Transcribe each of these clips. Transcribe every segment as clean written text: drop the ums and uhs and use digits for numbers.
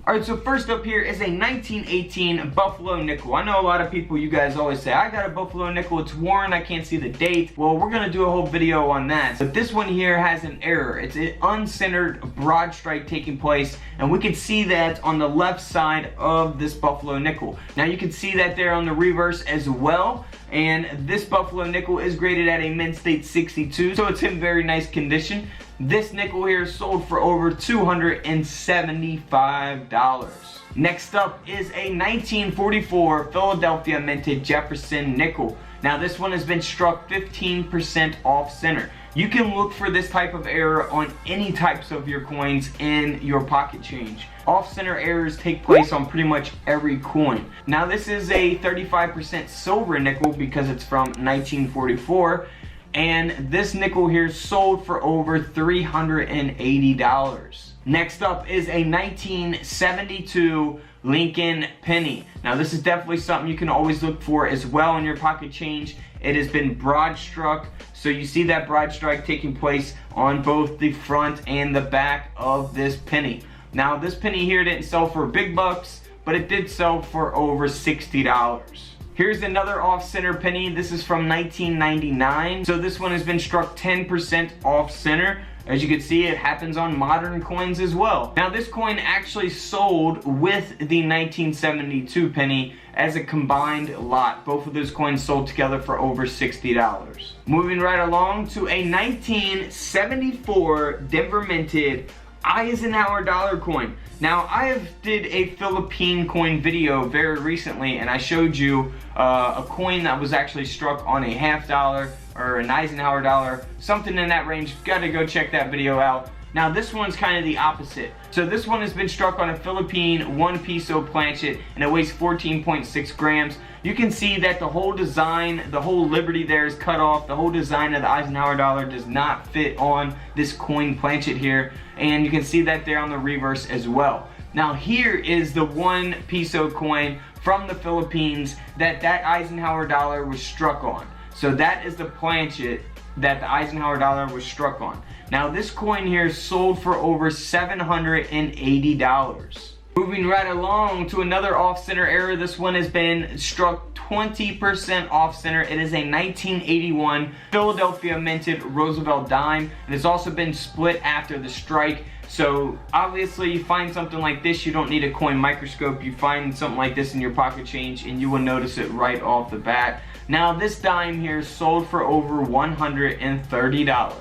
Alright, so first up here is a 1918 Buffalo nickel. I know a lot of people, you guys always say, I got a Buffalo nickel, it's worn, I can't see the date. Well, we're gonna do a whole video on that. But this one here has an error. It's an uncentered broad strike taking place, and we can see that on the left side of this Buffalo nickel. Now you can see that there on the reverse as well. And this Buffalo nickel is graded at a mint state 62, so it's in very nice condition. This nickel here sold for over $275. Next up is a 1944 Philadelphia minted Jefferson nickel. Now this one has been struck 15% off center. You can look for this type of error on any types of your coins in your pocket change. Off-center errors take place on pretty much every coin. Now this is a 35% silver nickel because it's from 1944. And this nickel here sold for over $380. Next up is a 1972 Lincoln penny. Now this is definitely something you can always look for as well in your pocket change. It has been broad struck, so you see that broad strike taking place on both the front and the back of this penny. Now this penny here didn't sell for big bucks, but it did sell for over $60. Here's another off-center penny. This is from 1999. So this one has been struck 10% off-center. As you can see, it happens on modern coins as well. Now this coin actually sold with the 1972 penny as a combined lot. Both of those coins sold together for over $60. Moving right along to a 1974 Denver minted Eisenhower Dollar coin. Now I did a Philippine coin video very recently, and I showed you a coin that was actually struck on a $half dollar or an Eisenhower dollar, something in that range. Gotta go check that video out. Now this one's kind of the opposite. So this one has been struck on a Philippine 1 peso planchet, and it weighs 14.6 grams. You can see that the whole design, the whole liberty there is cut off. The whole design of the Eisenhower dollar does not fit on this coin planchet here. And you can see that there on the reverse as well. Now here is the 1 peso coin from the Philippines that Eisenhower dollar was struck on. So that is the planchet that the Eisenhower dollar was struck on. Now this coin here sold for over $780. Moving right along to another off-center error. This one has been struck 20% off-center. It is a 1981 Philadelphia minted Roosevelt dime. It has also been split after the strike. So obviously you find something like this, you don't need a coin microscope. You find something like this in your pocket change and you will notice it right off the bat. Now this dime here sold for over $130.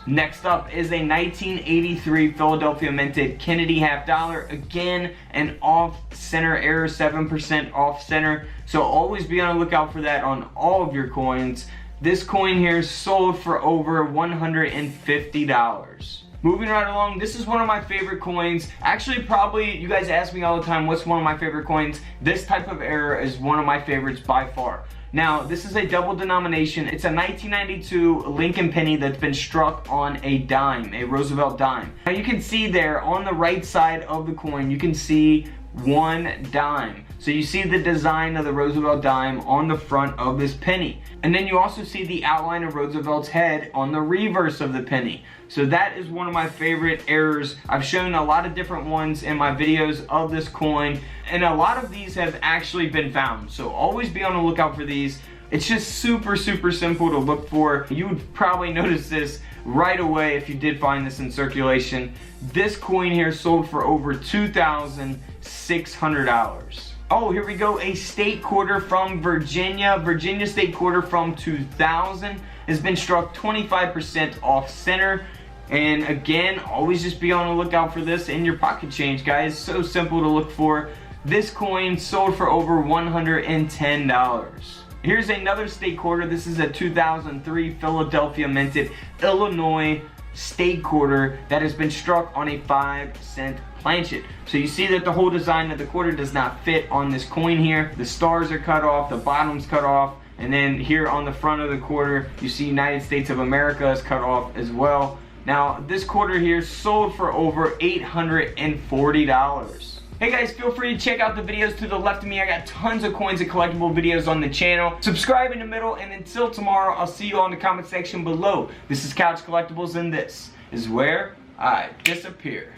Next up is a 1983 Philadelphia minted Kennedy half dollar. Again, an off-center error, 7% off-center. So always be on the lookout for that on all of your coins. This coin here sold for over $150. Moving right along, this is one of my favorite coins. Actually, probably, you guys ask me all the time, what's one of my favorite coins? This type of error is one of my favorites by far. Now, this is a double denomination. It's a 1992 Lincoln penny that's been struck on a dime, a Roosevelt dime. Now, you can see there on the right side of the coin, you can see one dime. So you see the design of the Roosevelt dime on the front of this penny. And then you also see the outline of Roosevelt's head on the reverse of the penny. So that is one of my favorite errors. I've shown a lot of different ones in my videos of this coin, and a lot of these have actually been found. So always be on the lookout for these. It's just super simple to look for. You would probably notice this right away if you did find this in circulation. This coin here sold for over $2,600. Oh, here we go, a state quarter from Virginia. Virginia state quarter from 2000 has been struck 25% off center. And again, always just be on the lookout for this in your pocket change, guys. So simple to look for. This coin sold for over $110. Here's another state quarter. This is a 2003 Philadelphia minted Illinois state quarter that has been struck on a 5-cent planchet. So you see that the whole design of the quarter does not fit on this coin here. The stars are cut off, the bottom's cut off, and then here on the front of the quarter, you see United States of America is cut off as well. Now, this quarter here sold for over $840. Hey guys, feel free to check out the videos to the left of me. I got tons of coins and collectible videos on the channel. Subscribe in the middle, and until tomorrow, I'll see you all in the comment section below. This is Couch Collectibles, and this is where I disappear.